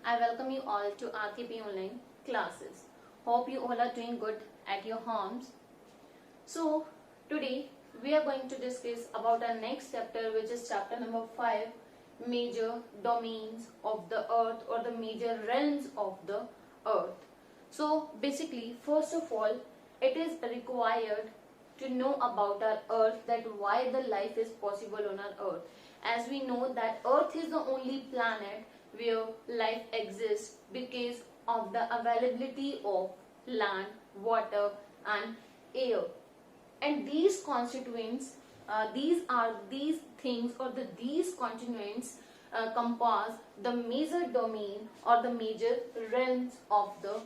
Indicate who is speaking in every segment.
Speaker 1: I welcome you all to RKP online classes. Hope you all are doing good at your homes. So today we are going to discuss about our next chapter, which is chapter number 5, major domains of the earth or the major realms of the earth. So basically, first of all, it is required to know about our earth, that why the life is possible on our earth. As we know that earth is the only planet where life exists because of the availability of land, water and air. And these constituents, these things or these continents compass the major domain or the major realms of the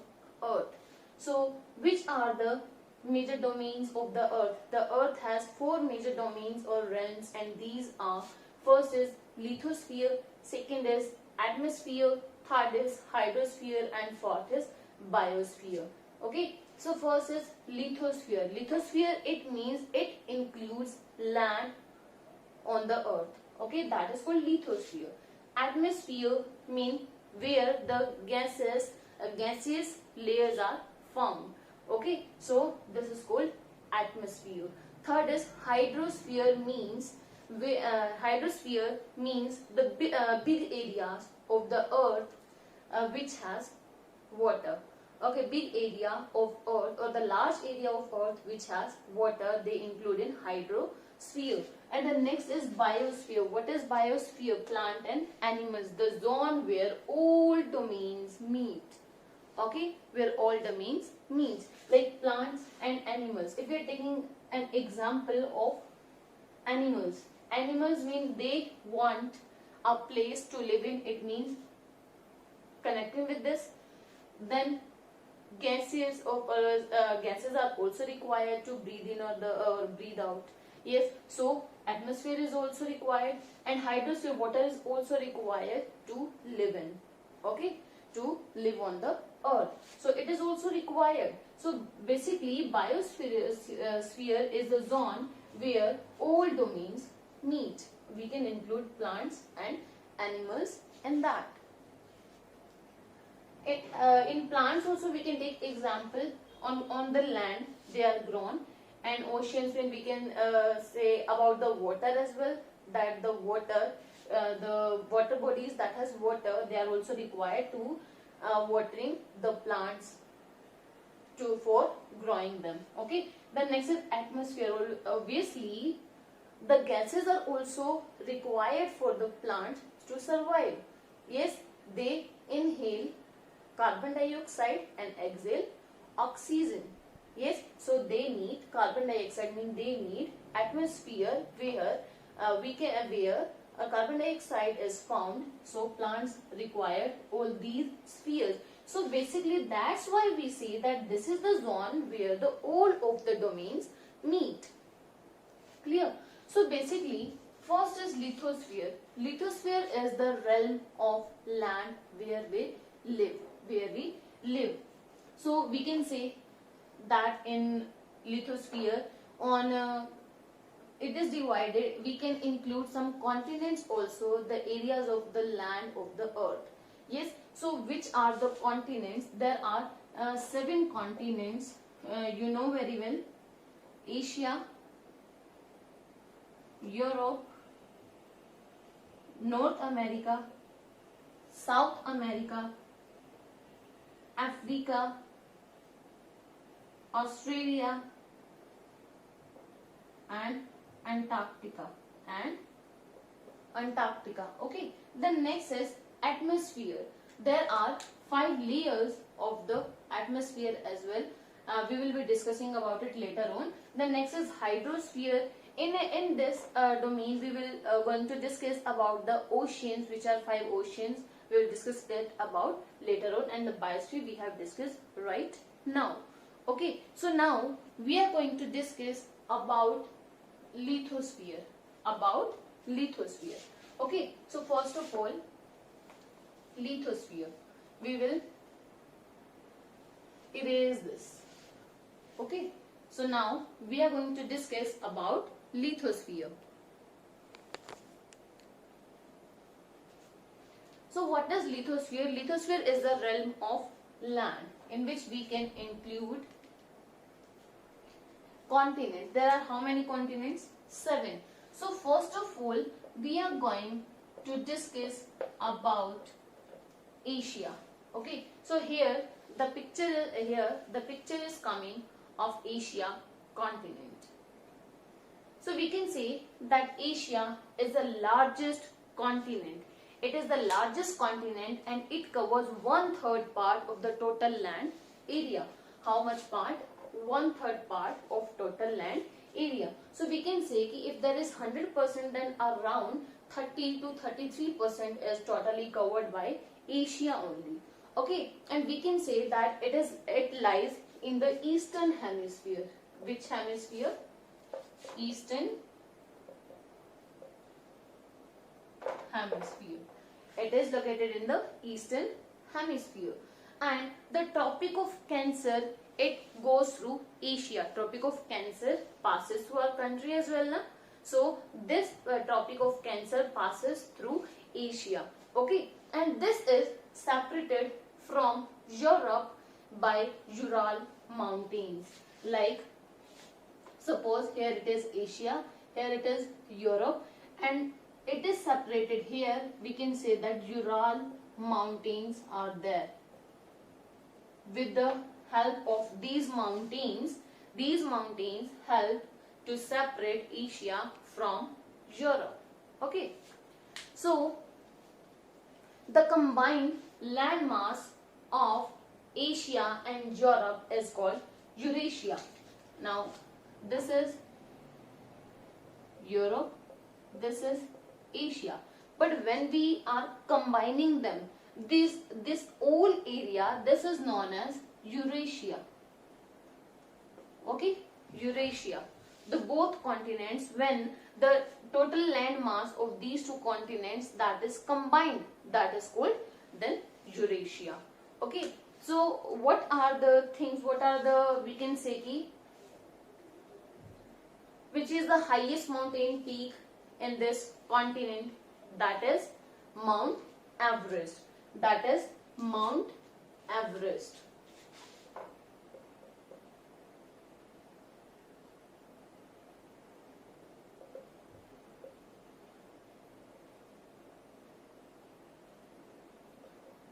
Speaker 1: earth. So which are the major domains of the earth? The earth has 4 major domains or realms, and these are: first is lithosphere, second is atmosphere, third is hydrosphere, and fourth is biosphere. Okay, so first is lithosphere. Lithosphere, it means it includes land on the earth. Okay, that is called lithosphere. Atmosphere means where the gaseous layers are found. Okay, so this is called atmosphere. Third is hydrosphere, means hydrosphere means the big areas of the earth which has water. Okay, big area of earth or the large area of earth which has water, they include in hydrosphere. And the next is biosphere. What is biosphere? Plant and animals, the zone where all domains meet. Okay, where all domains meet, like plants and animals. If we are taking an example of animals mean they want a place to live in. It means connecting with this. Then gases are also required to breathe in or breathe out. Yes, so atmosphere is also required, and hydrosphere, water is also required to live in. Okay, to live on the earth, so it is also required. So basically, biosphere sphere is the zone where all domains meet. We can include plants and animals in that. In plants also we can take example on the land they are grown, and oceans, when we can say about the water as well, that the water bodies that has water, they are also required to watering the plants for growing them. Okay, the next is atmosphere. Obviously the gases are also required for the plants to survive. Yes, they inhale carbon dioxide and exhale oxygen. Yes, so they need carbon dioxide, means they need atmosphere where where carbon dioxide is found. So plants require all these spheres. So basically that's why we say that this is the zone where the all of the domains meet. Clear? So basically, first is lithosphere. Lithosphere is the realm of land where we live. So we can say that in lithosphere, on it is divided. We can include some continents also, the areas of the land of the earth. Yes, so which are the continents? There are 7 continents, you know very well: Asia, Europe, North America, South America, Africa, Australia and Antarctica Okay, the next is atmosphere. There are 5 layers of the atmosphere as well. We will be discussing about it later on. The next is hydrosphere. In this domain, we will going to discuss about the oceans, which are 5 oceans. We will discuss that about later on, and the biosphere we have discussed right now. Okay, so now we are going to discuss about lithosphere. Okay, so first of all, lithosphere, we will erase this. Okay, so now we are going to discuss about lithosphere. So what is lithosphere? Lithosphere is the realm of land in which we can include continents. There are how many continents? 7. So first of all, we are going to discuss about Asia. Okay. So here the picture is coming of Asia continent. So we can say that Asia is the largest continent. It is the largest continent and it covers 1/3 part of the total land area. How much part? 1/3 part of total land area. So we can say कि if there is 100%, then around 30 to 33% is totally covered by Asia only. Okay, and we can say that it lies in the eastern hemisphere. Which hemisphere? Eastern hemisphere. It is located in the eastern hemisphere. And the Tropic of Cancer, it goes through Asia. Tropic of Cancer passes through our country as well, na? So this Tropic of Cancer passes through Asia. Okay, and this is separated from Europe by Ural Mountains. Like suppose here it is Asia, here it is Europe, and it is separated here. We can say that Ural Mountains are there. With the help of these mountains help to separate Asia from Europe. Okay. So the combined landmass of Asia and Europe is called Eurasia. Now this is Europe, this is Asia. But when we are combining them, this whole area, this is known as Eurasia. Okay, Eurasia. The both continents, when the total land mass of these two continents that is combined, that is called then Eurasia. Okay, so what are the things, we can say ki, which is the highest mountain peak in this continent? That is Mount Everest. That is Mount Everest.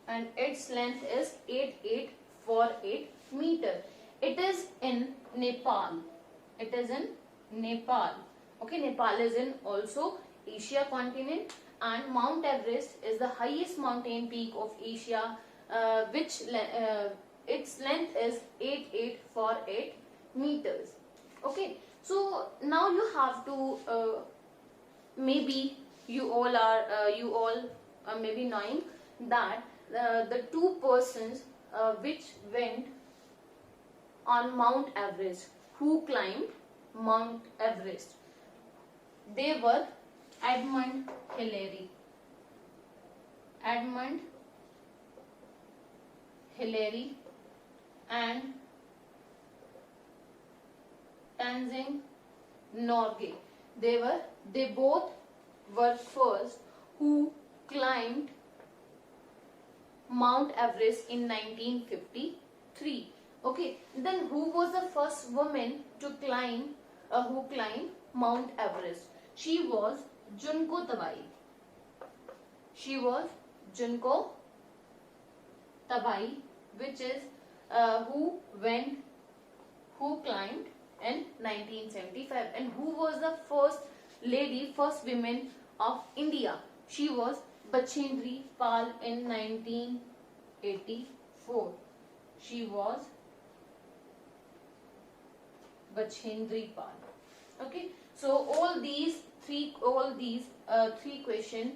Speaker 1: And its length is 8848 meter. It is in Nepal. It is in Nepal. Okay, Nepal is in also Asia continent, and Mount Everest is the highest mountain peak of Asia, which its length is 8848 meters. Okay, so now you have to maybe you all are maybe knowing that the two persons which went on Mount Everest, who climbed Mount Everest, they were Edmund Hillary and Tenzing Norgay. They both were first who climbed Mount Everest in 1953. Okay, then who was the first woman to climb who climbed Mount Everest? She was Junko Tabai. She was Junko Tabai, which is who climbed in 1975. And who was the first woman of India? She was Bachendri Pal in 1984. She was Bachendri Pal. Okay, so all these three questions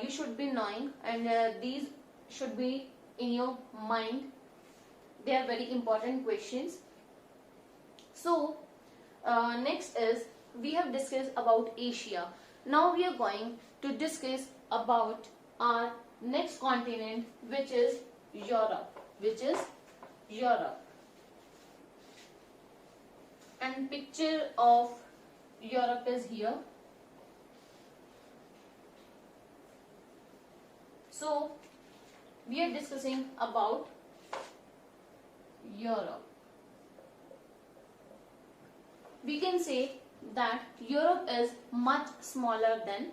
Speaker 1: you should be knowing, and these should be in your mind. They are very important questions. So next is, we have discussed about Asia. Now we are going to discuss about our next continent, which is Europe. And picture of Europe is here. So we are discussing about Europe. We can say that Europe is much smaller than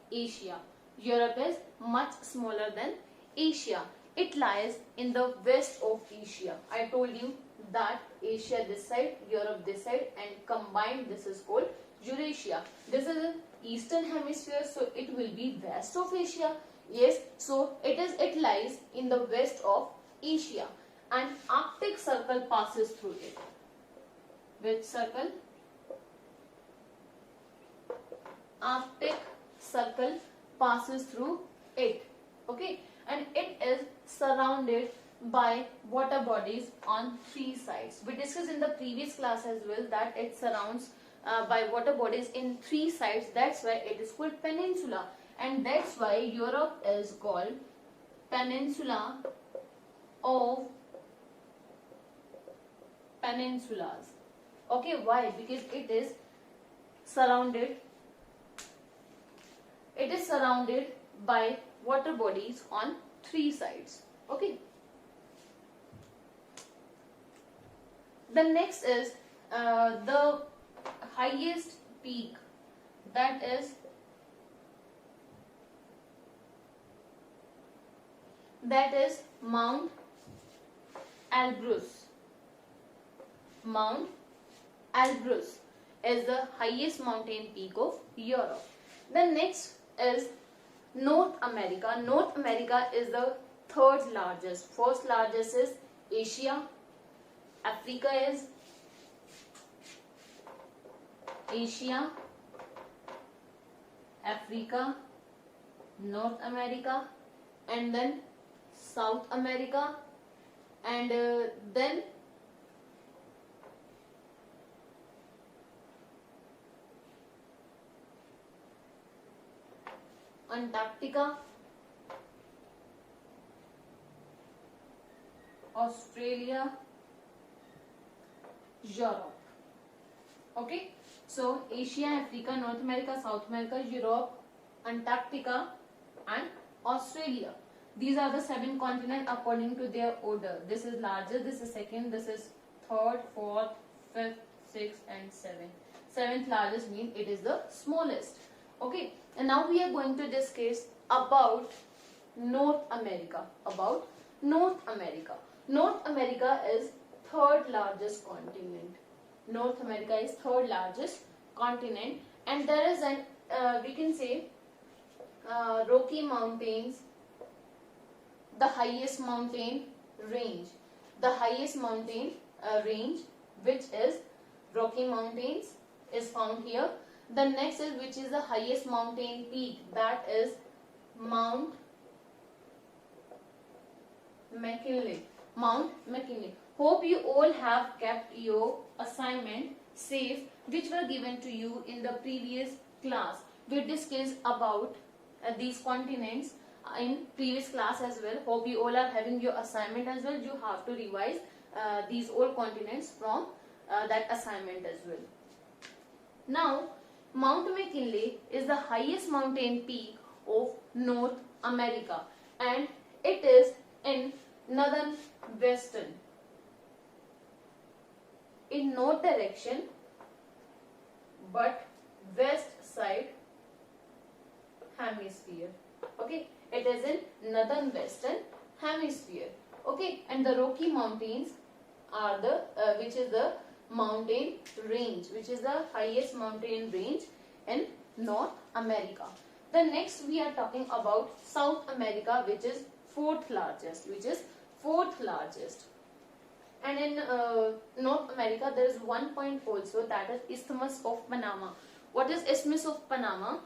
Speaker 1: Asia. Europe is much smaller than Asia. It lies in the west of Asia. I told you that Asia this side, Europe this side, and combined this is called Eurasia. This is the eastern hemisphere, so it will be west of Asia. Yes, so it lies in the west of Asia, and Arctic Circle passes through it. Which circle? Arctic Circle passes through it. Okay, and it is surrounded by water bodies on three sides. We discussed in the previous class as well that it surrounds by water bodies in three sides. That's why it is called peninsula, and that's why Europe is called peninsula of peninsulas. Okay, why? Because it is surrounded by water bodies on three sides. Okay. The next is the highest peak, that is Mount Elbrus. Mount Elbrus is the highest mountain peak of Europe. The next is North America. North America is the third largest. First largest is Asia. Africa is Asia, Africa, North America, and then South America, and then Antarctica, Australia, Europe. Okay, so Asia, Africa, North America, South America, Europe, Antarctica, and Australia. These are the 7 continents according to their order. This is largest, this is second, this is third, fourth, fifth, sixth, and seventh. Seventh largest means it is the smallest. Okay, and now we are going to discuss about North America. North America is third largest continent. North America is third largest continent, and there is an we can say Rocky Mountains, the highest mountain range. The highest mountain range, which is Rocky Mountains, is found here. The next is which is the highest mountain peak, that is Mount McKinley. Mount McKinley. Hope you all have kept your assignment safe, which were given to you in the previous class. We discussed about these continents in previous class as well. Hope you all are having your assignment as well. You have to revise these all continents from that assignment as well. Now, Mount McKinley is the highest mountain peak of North America, and it is in northern western, in north direction, but west side hemisphere. Okay, it is in northern western hemisphere. Okay, and the Rocky Mountains are the which is the mountain range, which is the highest mountain range in North America. The next we are talking about South America, which is fourth largest. And in North America there is one point also, that is Isthmus of Panama. What is Isthmus of Panama?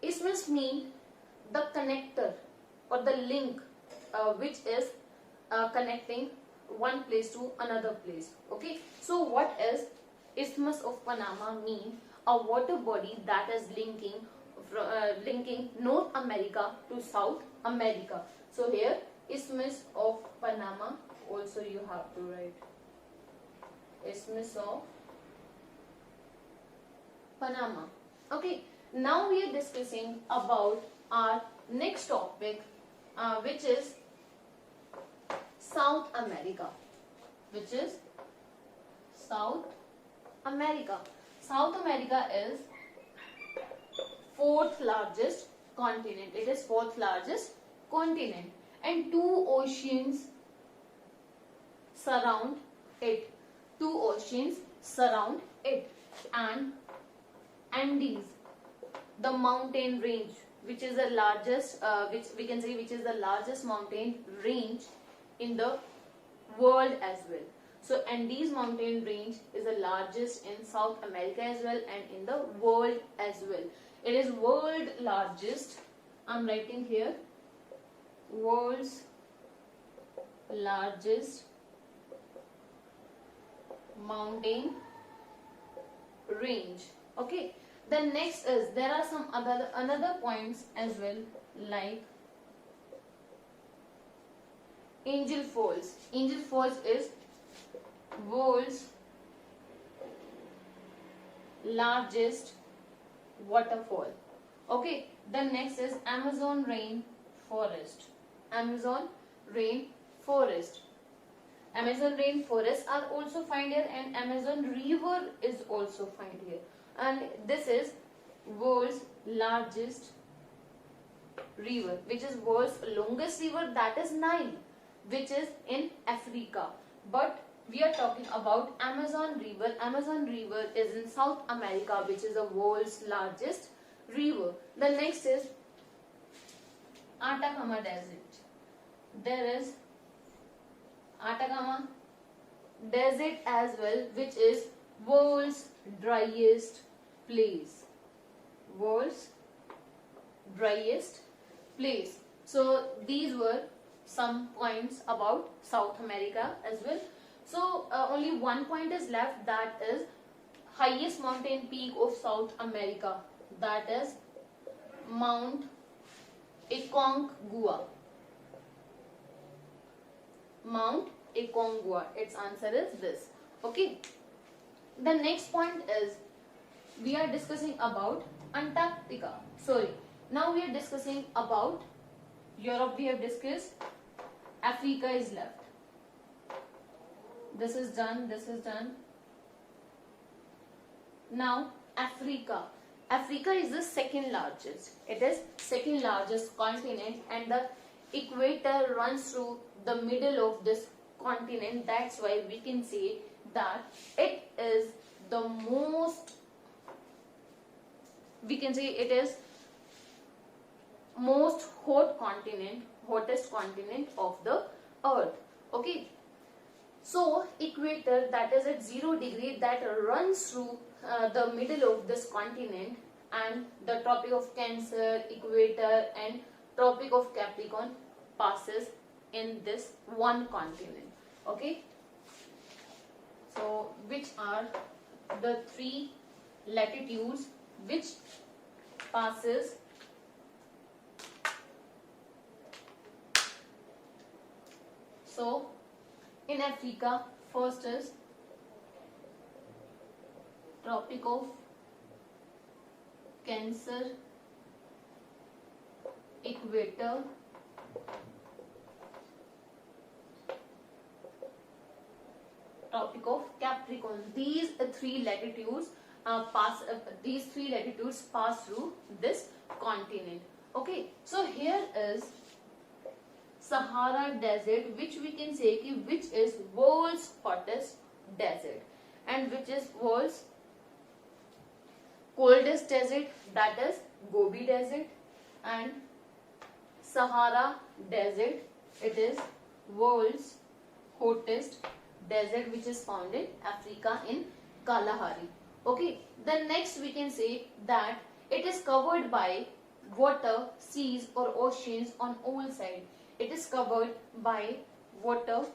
Speaker 1: Isthmus means the connector or the link which is connecting one place to another place. Okay, so what is Isthmus of Panama mean? A water body that is linking North America to South America. So here Isthmus of Panama also you have to write. Isthmus of Panama. Okay, Now we are discussing about our next topic, which is South America. Which is South America. South America is fourth largest continent. It is fourth largest continent, and two oceans surround it. Two oceans surround it, and Andes, the mountain range, which is the largest, which we can say, which is the largest mountain range in the world as well. So Andes mountain range is the largest in South America as well, and in the world as well. It is world largest. I'm writing here, world's largest mountain range. Okay. The next is, there are some another points as well, like Angel Falls. Angel Falls is world's largest waterfall. Okay. The next is Amazon rainforest. Amazon rainforest. Amazon rainforests are also found here, and Amazon river is also found here. And this is world's largest river, which is world's longest river, that is Nile, which is in Africa. But we are talking about Amazon river. Amazon river is in South America, which is the world's largest river. The next is Atacama Desert. There is Atacama Desert as well, which is world's driest place. World's driest place. So these were some points about South America as well. So only one point is left, that is highest mountain peak of South America, that is Mount Aconcagua. Mount Aconcagua. Its answer is this. Okay. The next point is, we are discussing about Antarctica. Sorry. Now we are discussing about Europe. We have discussed. Africa is left. This is done. This is done. Now Africa. Africa is the second largest. It is second largest continent, and the equator runs through the middle of this continent. That's why we can say that it is the most, we can say it is most hot continent, hottest continent of the earth. Okay. So equator, that is at 0 degree, that runs through the middle of this continent, and the Tropic of Cancer, equator, and Tropic of Capricorn passes in this one continent. Okay. So which are the three latitudes which passes so in Africa? First is Tropic of Cancer, equator, Tropic of Capricorn. These three latitudes pass through this continent. Okay, so here is Sahara Desert, which we can say which is world's hottest desert, and which is world's coldest desert, that is Gobi Desert, and Sahara Desert, it is world's hottest desert, which is found in Africa in Kalahari. Okay, the next we can say that it is covered by water, seas or oceans on all sides. It is covered by water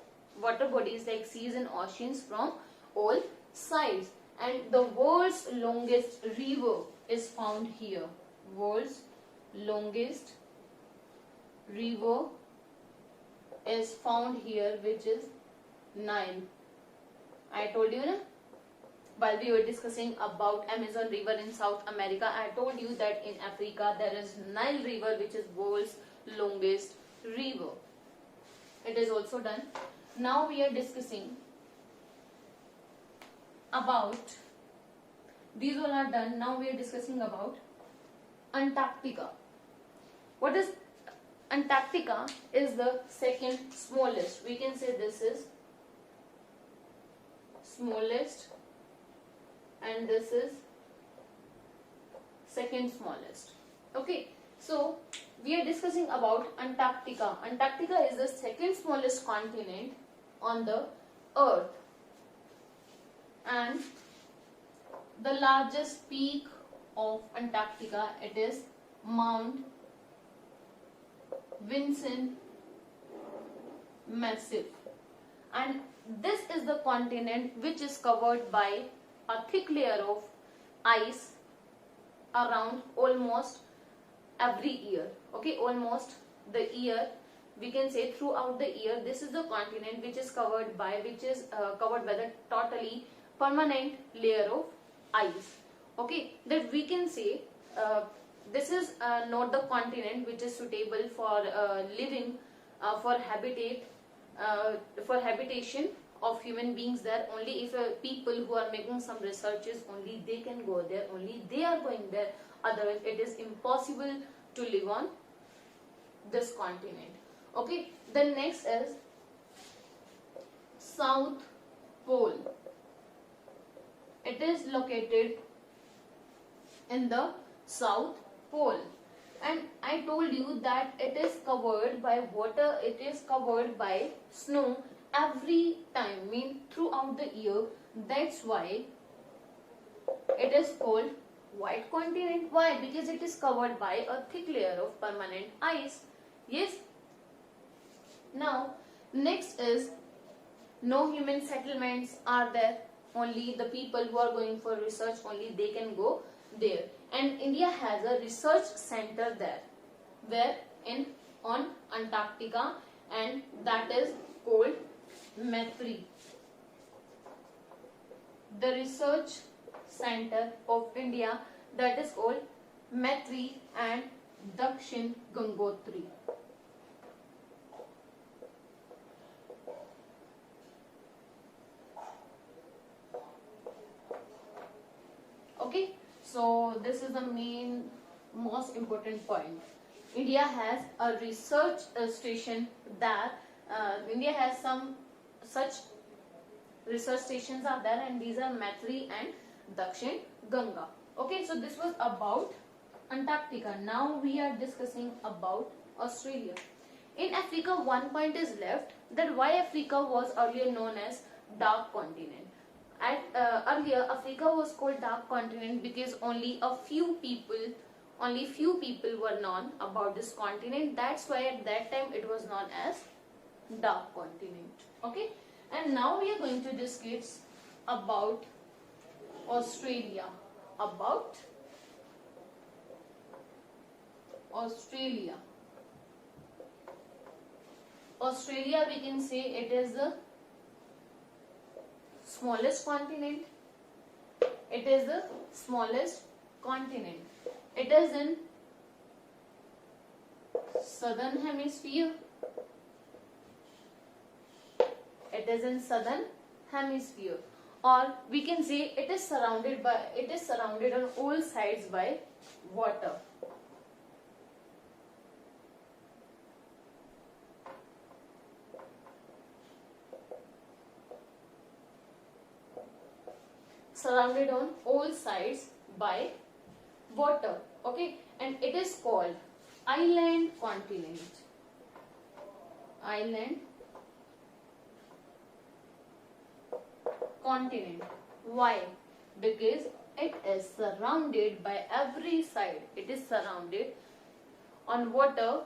Speaker 1: bodies like seas and oceans from all sides. And the world's longest river is found here. World's longest river is found here, which is Nile. I told you, na? while we were discussing about Amazon river in South America, I told you that in Africa there is Nile river, which is world's longest river. It is also done. Now we are discussing about, these all are done. Now we are discussing about Antarctica. What is Antarctica? Is the second smallest. We can say this is smallest and this is second smallest. Okay, so we are discussing about Antarctica. Antarctica is the second smallest continent on the earth, and the largest peak of Antarctica, it is Mount Vinson Massif, and this is the continent which is covered by a thick layer of ice around almost every year. Okay, almost the year, we can say throughout the year, this is the continent which is covered by the totally permanent layer of ice. Okay, that we can say this is not the continent which is suitable for living, for habitation of human beings there. Only if people who are making some researches, only they can go there, only they are going there. Otherwise it is impossible to live on this continent. Okay, the next is South Pole. It is located in the South Pole, and I told you that it is covered by water, it is covered by snow every time, mean throughout the year. That's why it is called white continent. Why? Because it is covered by a thick layer of permanent ice. Yes. Now next is no human settlements are there. Only the people who are going for research, only they can go there. And India has a research center there, where on Antarctica, and that is called METRI. The research center of India, that is called METRI and Dakshin Gangotri. Okay, so this is the most important point. India has a research station that India has some such research stations are there, and these are METRI and Dakshin Ganga. Okay, so this was about Antarctica. Now we are discussing about Australia. In Africa, one point is left, that why Africa was earlier known as dark continent. Earlier, Africa was called dark continent because only few people were known about this continent. That's why at that time it was known as dark continent. Okay, and now we are going to discuss about Australia. About Australia. Australia, we can say it is the smallest continent. It is the smallest continent. It is in southern hemisphere. It is in southern hemisphere, or we can say it is surrounded on all sides by water. Surrounded on all sides by water. Okay, and it is called island continent. Island continent. Why? Because it is surrounded by every side. It is surrounded on water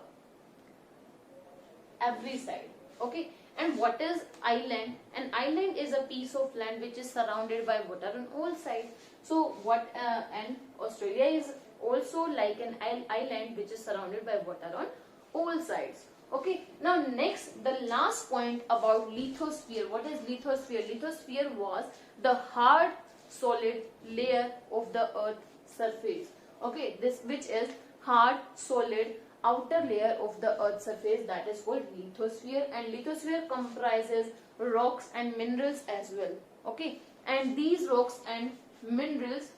Speaker 1: every side. Okay, and what is island? An island is a piece of land which is surrounded by water on all sides. So and Australia is also like an island which is surrounded by water on all sides. Okay, now next, the last point about lithosphere. What is lithosphere? Lithosphere was the hard solid layer of the earth surface. Okay, this which is hard solid outer layer of the earth surface, that is called lithosphere, and lithosphere comprises rocks and minerals as well. Okay, and these rocks and minerals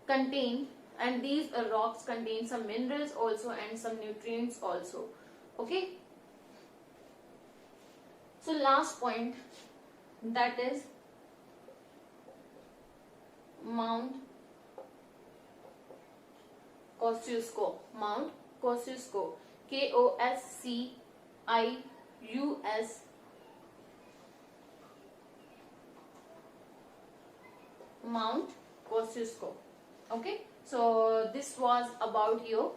Speaker 1: contain, and these rocks contain some minerals also and some nutrients also. Okay, so last point, that is Mount Kosciuszko. Mount Kosciuszko. Koscius. Mount Kosciuszko. Okay, so this was about your